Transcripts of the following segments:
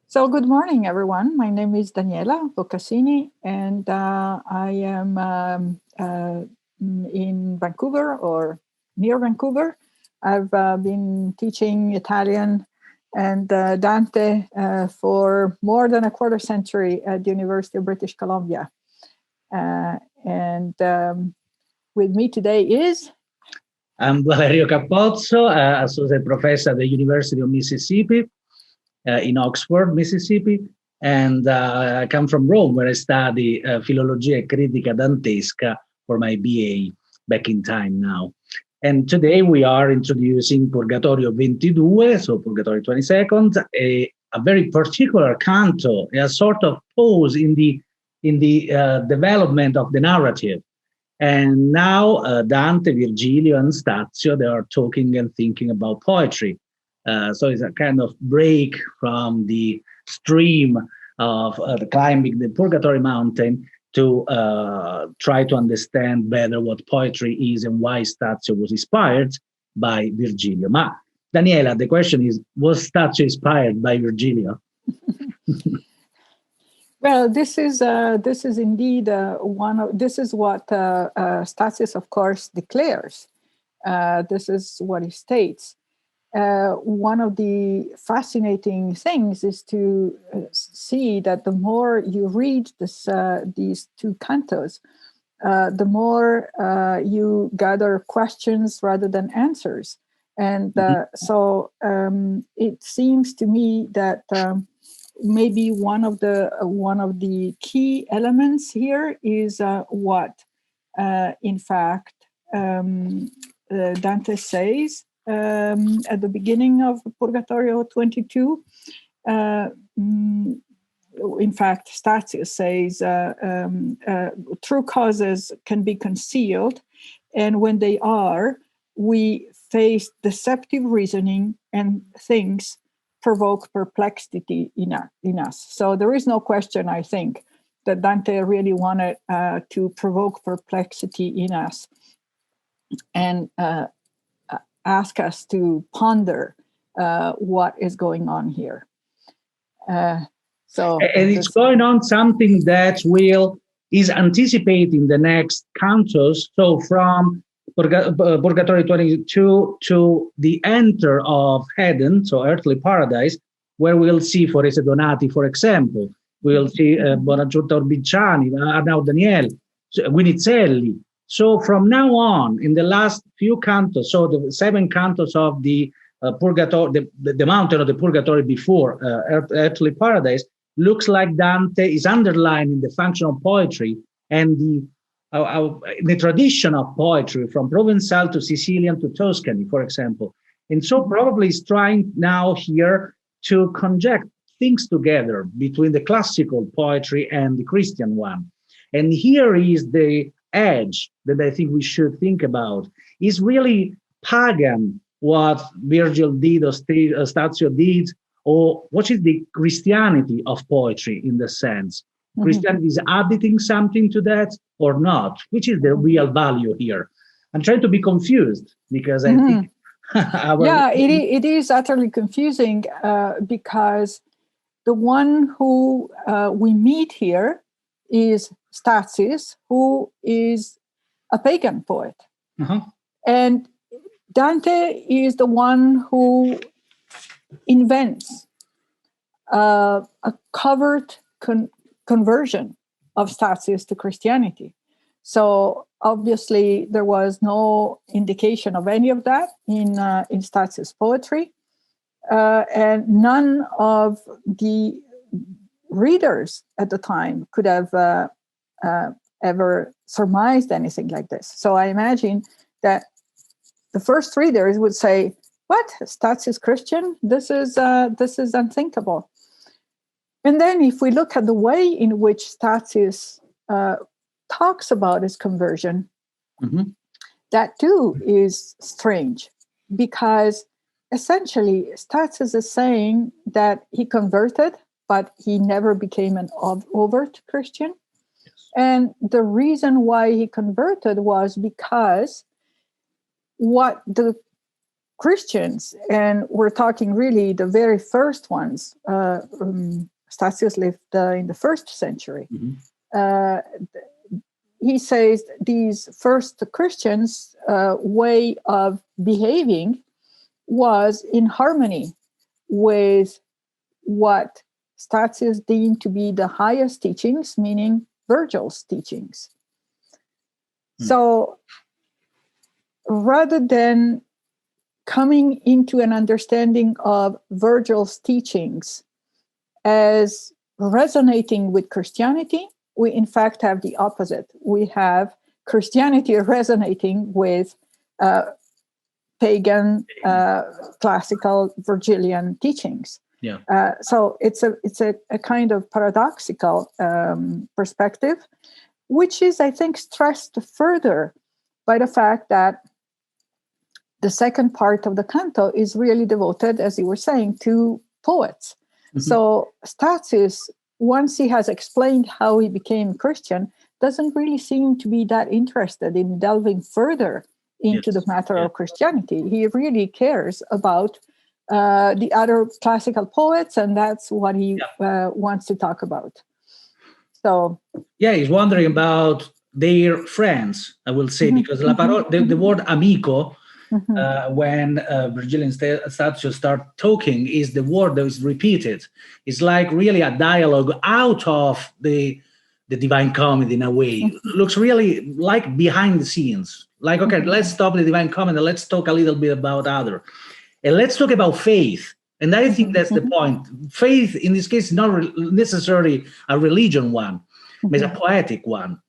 So, good morning, everyone. My name is Daniela Boccassini, and I am in Vancouver or near Vancouver. I've been teaching Italian and Dante for more than a quarter century at the University of British Columbia. And with me today is I'm Valerio Cappozzo, associate professor at the University of Mississippi in Oxford, Mississippi, and I come from Rome, where I study Filologia e Critica Dantesca for my BA back in time now. And today we are introducing Purgatorio 22, so Purgatorio 22nd, a very particular canto, a sort of pause in the development of the narrative. And now Dante, Virgilio, and Statius, they are talking and thinking about poetry. So it's a kind of break from the stream of the climbing the Purgatory Mountain to try to understand better what poetry is and why Statius was inspired by Virgilio. Ma, Daniela, the question is, was Statius inspired by Virgilio? Well, this is indeed one of this is what Statius, of course, declares. This is what he states. One of the fascinating things is to see that the more you read these two cantos, the more you gather questions rather than answers, and so it seems to me that. Maybe one of the key elements here is what, in fact, Dante says at the beginning of Purgatorio 22. In fact, Statius says true causes can be concealed, and when they are, we face deceptive reasoning and things provoke perplexity in us. So there is no question, I think, that Dante really wanted to provoke perplexity in us and ask us to ponder what is going on here. And it's going on something that is anticipating the next cantos. So from Purgatory 22 to the enter of heaven, so earthly paradise, where we'll see Forese Donati, for example. We'll see Bonagiorta Orbiciani, Arnau Daniel, Guinizelli. So from now on, in the last few cantos, so the 7 cantos of the Purgatory, the mountain of the Purgatory before earthly paradise, looks like Dante is underlining the function of poetry and the tradition of poetry from Provençal to Sicilian to Tuscany, for example. And so probably is trying now here to conject things together between the classical poetry and the Christian one. And here is the edge that I think we should think about. Is really pagan what Virgil did or Statius did, or what is the Christianity of poetry in the sense? Christianity is adding something to that or not? Which is the real value here? I'm trying to be confused because I think it is utterly confusing because the one who we meet here is Statius, who is a pagan poet. And Dante is the one who invents a covert conversion of Statius to Christianity. So obviously there was no indication of any of that in Statius' poetry, and none of the readers at the time could have ever surmised anything like this. So I imagine that the first readers would say, "What? Statius Christian? This is unthinkable." And then if we look at the way in which Statius talks about his conversion, that too is strange, because essentially Statius is saying that he converted, but he never became an overt Christian. Yes. And the reason why he converted was because what the Christians, and we're talking really the very first ones. Statius lived in the 1st century. He says these first Christians' way of behaving was in harmony with what Statius deemed to be the highest teachings, meaning Virgil's teachings. So rather than coming into an understanding of Virgil's teachings as resonating with Christianity, we in fact have the opposite. We have Christianity resonating with pagan, classical Virgilian teachings. So it's a kind of paradoxical perspective, which is, I think, stressed further by the fact that the second part of the canto is really devoted, as you were saying, to poets. So Statius, once he has explained how he became Christian, doesn't really seem to be that interested in delving further into the matter of Christianity. He really cares about the other classical poets, and that's what he wants to talk about. So he's wondering about their friends, I will say, because the word amico, when Virgilian Statius start talking, is the word that is repeated. It's like really a dialogue out of the Divine Comedy in a way. Looks really like behind the scenes. Like, okay, let's stop the Divine Comedy, let's talk a little bit about other. And let's talk about faith. And I think that's the point. Faith, in this case, is not necessarily a religion one, but a poetic one.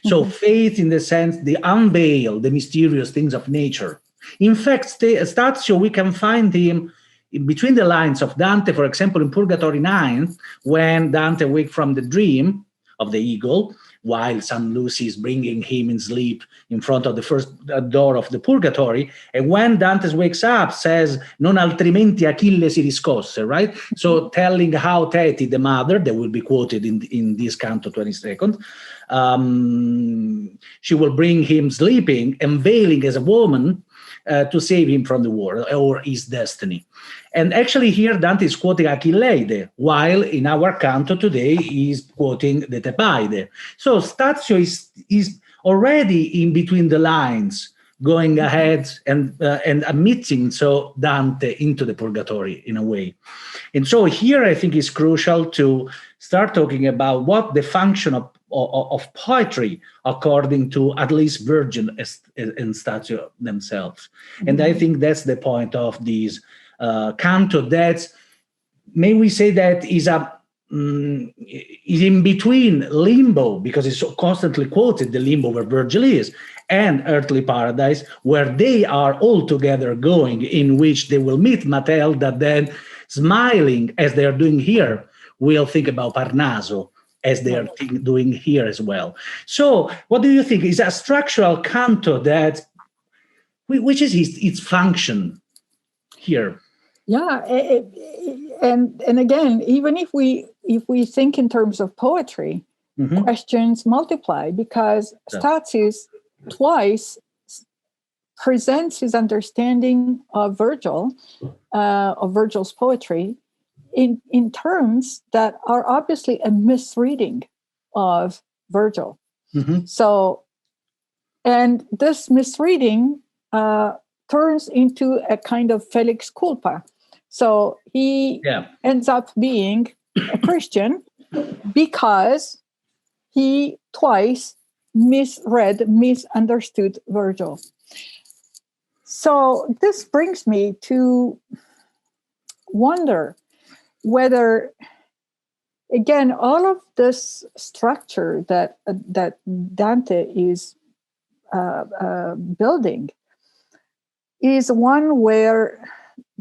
So faith in the sense, the unveil, the mysterious things of nature. In fact, Statius, we can find him in between the lines of Dante, for example, in Purgatorio 9, when Dante wakes from the dream of the eagle, while St. Lucy is bringing him in sleep in front of the first door of the Purgatory. And when Dante wakes up, says, non altrimenti Achille si riscosse, right? So telling how Teti, the mother, that will be quoted in this Canto 22nd, she will bring him sleeping, unveiling as a woman, to save him from the war or his destiny. And actually here Dante is quoting Achilleide, while in our canto today he's quoting the Tebaide. So Statius is already in between the lines, going ahead and admitting so Dante into the Purgatory in a way. And so here I think it's crucial to start talking about what the function of poetry, according to at least Virgil and Statius themselves. And I think that's the point of this canto, that may we say that is in between limbo, because it's so constantly quoted, the limbo where Virgil is, and earthly paradise, where they are all together going, in which they will meet Mattel, that then, smiling as they are doing here, will think about Parnaso, as they are doing here as well. So what do you think is a structural canto that, which is its function here? Yeah, and again, even if we think in terms of poetry, questions multiply, because Statius twice presents his understanding of Virgil, of Virgil's poetry, in terms that are obviously a misreading of Virgil. So, and this misreading turns into a kind of felix culpa. So he ends up being a Christian because he twice misunderstood Virgil. So this brings me to wonder whether, again, all of this structure that Dante is building is one where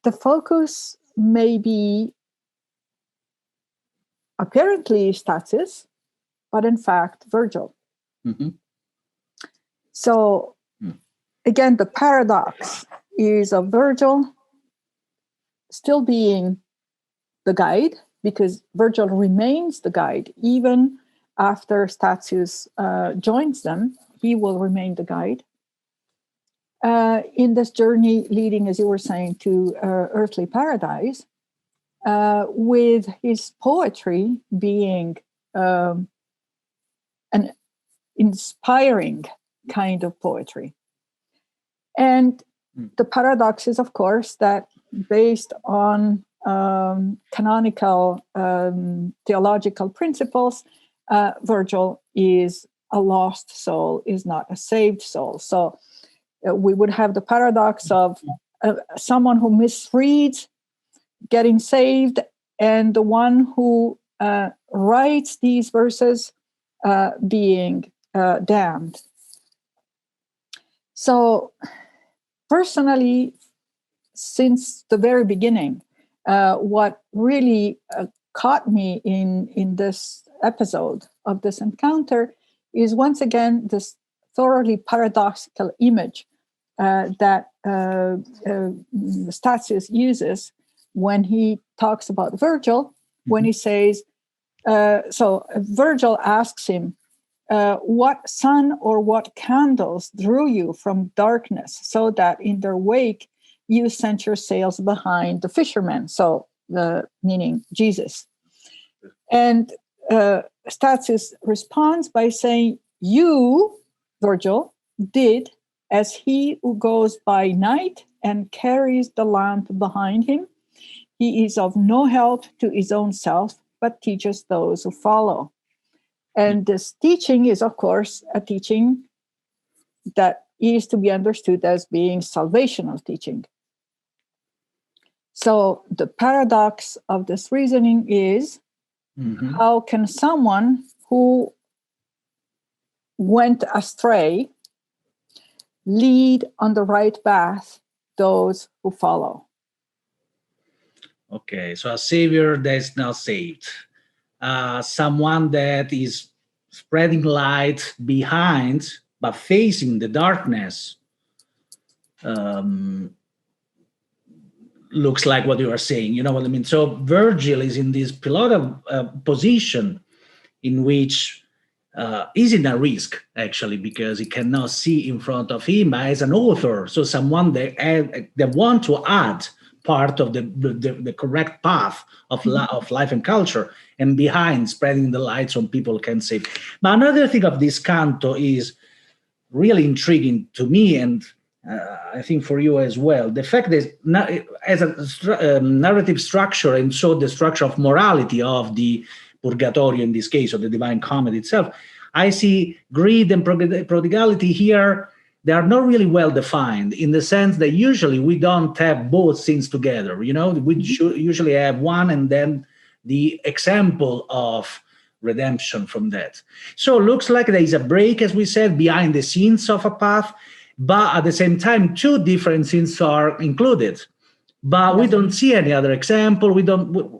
the focus may be apparently Statius, but in fact Virgil. So again, the paradox is of Virgil still being the guide, because Virgil remains the guide even after Statius joins them. He will remain the guide. in this journey leading, as you were saying, to earthly paradise, with his poetry being an inspiring kind of poetry. And the paradox is, of course, that based on canonical theological principles, Virgil is a lost soul, is not a saved soul. So we would have the paradox of someone who misreads getting saved, and the one who writes these verses being damned. So personally, since the very beginning, what really caught me in this episode of this encounter is once again this thoroughly paradoxical image that Statius uses when he talks about Virgil, when he says, so Virgil asks him, what sun or what candles drew you from darkness so that in their wake you sent your sails behind the fishermen? So meaning Jesus. And Statius responds by saying, you, Virgil, did as he who goes by night and carries the lamp behind him. He is of no help to his own self, but teaches those who follow. And this teaching is, of course, a teaching that is to be understood as being salvational teaching. So the paradox of this reasoning is, how can someone who went astray lead on the right path those who follow? Okay, so a savior that is not saved. Someone that is spreading light behind, but facing the darkness. Looks like what you are saying, you know what I mean? So Virgil is in this pivotal position in which is in a risk, actually, because he cannot see in front of him as an author. So someone that want to add part of the correct path of life and culture, and behind spreading the light so people can see. But another thing of this canto is really intriguing to me, and I think for you as well, the fact that as a narrative structure, and so the structure of morality of the Purgatorio in this case, or the Divine Comedy itself, I see greed and prodigality here. They are not really well defined, in the sense that usually we don't have both scenes together. You know, we usually have one and then the example of redemption from that. So it looks like there is a break, as we said, behind the scenes of a path, but at the same time, two different scenes are included. But we don't see any other example.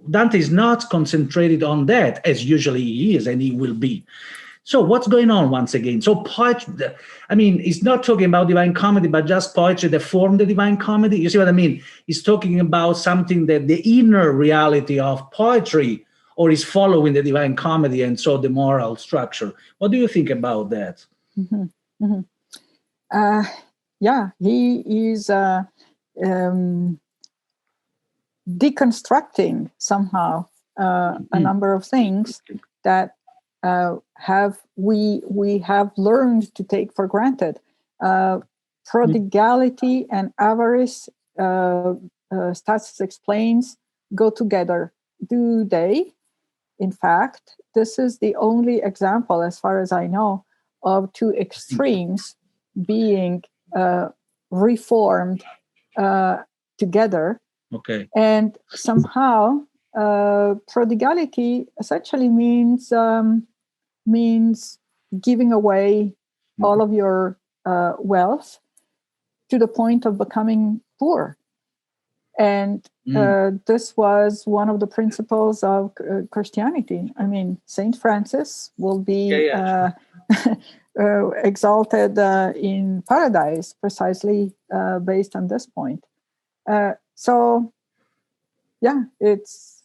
Dante is not concentrated on that, as usually he is, and he will be. So what's going on once again? So poetry, I mean, he's not talking about Divine Comedy, but just poetry that formed the Divine Comedy. You see what I mean? He's talking about something that the inner reality of poetry, or is following the Divine Comedy, and so the moral structure. What do you think about that? Yeah, he is deconstructing somehow a number of things that we have learned to take for granted. Prodigality and avarice, Statius explains, go together. Do they? In fact, this is the only example, as far as I know, of two extremes being reformed together. Okay. And somehow prodigality essentially means giving away all of your wealth to the point of becoming poor. And this was one of the principles of Christianity. I mean, Saint Francis will be exalted in paradise precisely based on this point. So, yeah, it's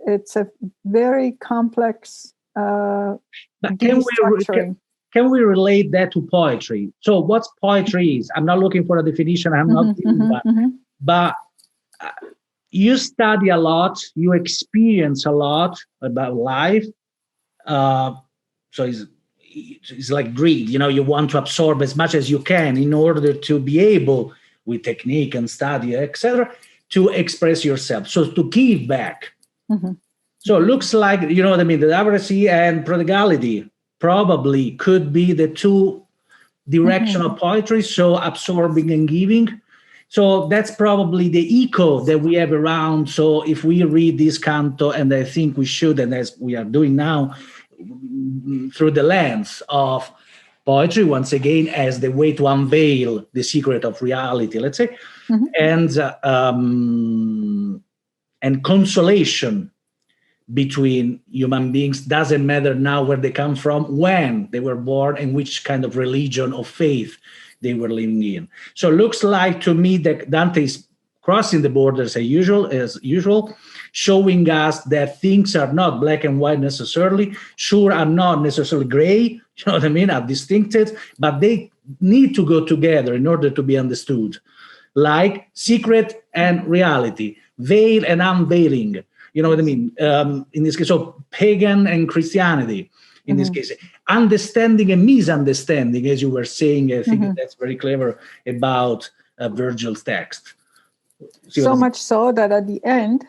a very complex but destructuring. can we relate that to poetry? So what's poetry is? I'm not looking for a definition. I'm not giving one. But you study a lot. You experience a lot about life. So it's like greed. You want to absorb as much as you can in order to be able, with technique and study, etc., to express yourself. So to give back. So it looks like, what I mean, the avarice and prodigality probably could be the two direction of poetry, so absorbing and giving. So that's probably the echo that we have around. So if we read this canto, and I think we should, and as we are doing now, through the lens of poetry, once again, as the way to unveil the secret of reality, let's say, and consolation between human beings, doesn't matter now where they come from, when they were born, and which kind of religion or faith they were living in. So it looks like to me that Dante is crossing the borders as usual, showing us that things are not black and white necessarily, sure are not necessarily gray, are distincted, but they need to go together in order to be understood, like secret and reality, veil and unveiling. In this case, so pagan and Christianity, in this case, understanding and misunderstanding, as you were saying. I think that's very clever about Virgil's text. So much so that at the end,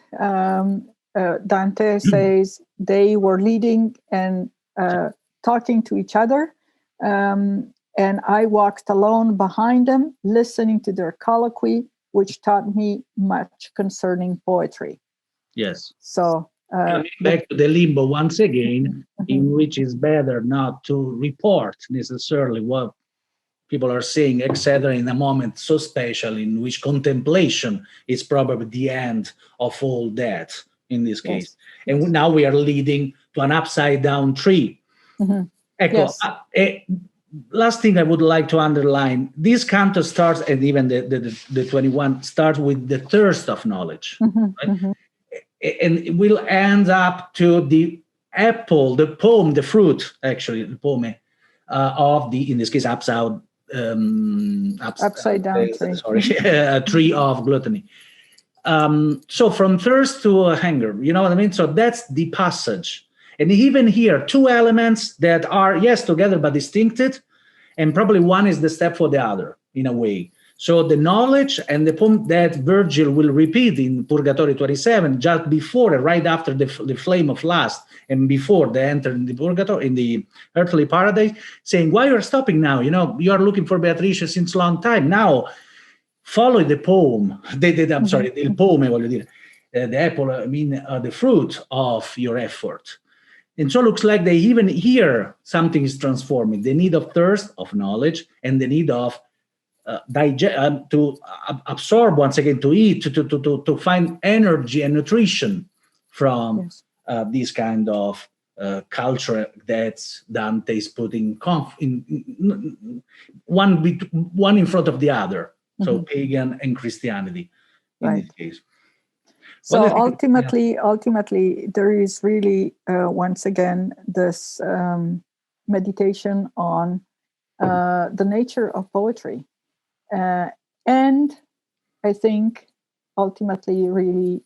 Dante says they were leading and talking to each other, and I walked alone behind them, listening to their colloquy, which taught me much concerning poetry. Yes. So back to the limbo once again, in which it's better not to report necessarily what people are saying, etc., in a moment so special in which contemplation is probably the end of all that in this case. And now we are leading to an upside down tree. Last thing I would like to underline, this canto starts, and even the 21 starts with the thirst of knowledge. Right? And it will end up to the apple, the poem, the fruit, actually, the poem of the, in this case, upside down tree. Sorry, a tree of gluttony. So from thirst to hunger, you know what I mean? So that's the passage. And even here, two elements that are, yes, together, but distincted. And probably one is the step for the other, in a way. So the knowledge and the poem that Virgil will repeat in Purgatorio 27, just before, right after the flame of lust, and before they enter in the Purgatorio, in the earthly paradise, saying, why you're stopping now? You are looking for Beatrice since a long time. Now, follow the poem. I'm sorry, il poem, voglio dire. The apple, the fruit of your effort. And so it looks like they even here, something is transforming. The need of thirst, of knowledge, and the need of to absorb, once again, to eat, to find energy and nutrition from this kind of culture that Dante is putting in one in front of the other. So pagan and Christianity in this case. So ultimately, there is really once again this meditation on the nature of poetry. And I think ultimately really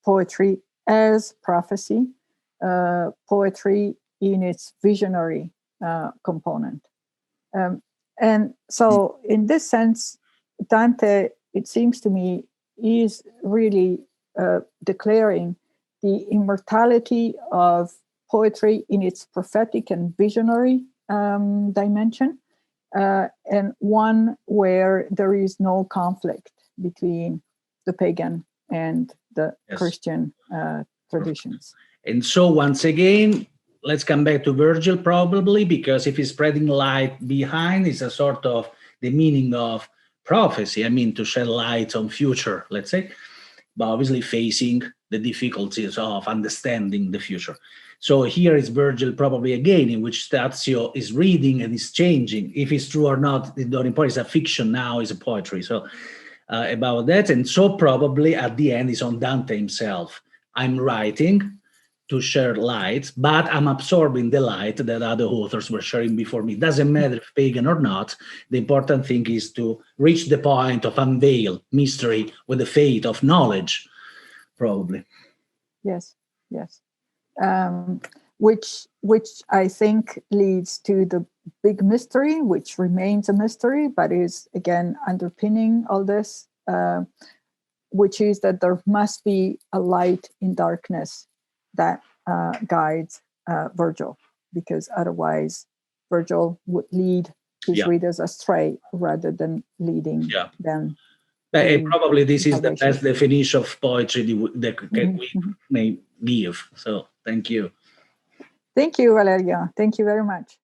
poetry as prophecy, poetry in its visionary component. And so in this sense, Dante, it seems to me, is really declaring the immortality of poetry in its prophetic and visionary dimension. And one where there is no conflict between the pagan and the Christian traditions. And so once again, let's come back to Virgil probably, because if he's spreading light behind, it's a sort of the meaning of prophecy. To shed light on future, let's say, but obviously facing the difficulties of understanding the future. So here is Virgil probably again, in which Statius is reading and is changing. If it's true or not, it don't important. It's a fiction now, it's a poetry. So about that. And so probably at the end is on Dante himself. I'm writing to share light, but I'm absorbing the light that other authors were sharing before me. Doesn't matter if pagan or not. The important thing is to reach the point of unveil mystery with the faith of knowledge, probably. Yes, yes. Which I think leads to the big mystery, which remains a mystery, but is again underpinning all this, which is that there must be a light in darkness that guides Virgil, because otherwise Virgil would lead his readers astray rather than leading them. Probably this is the best definition of poetry that we may give. So thank you. Thank you, Valerio. Thank you very much.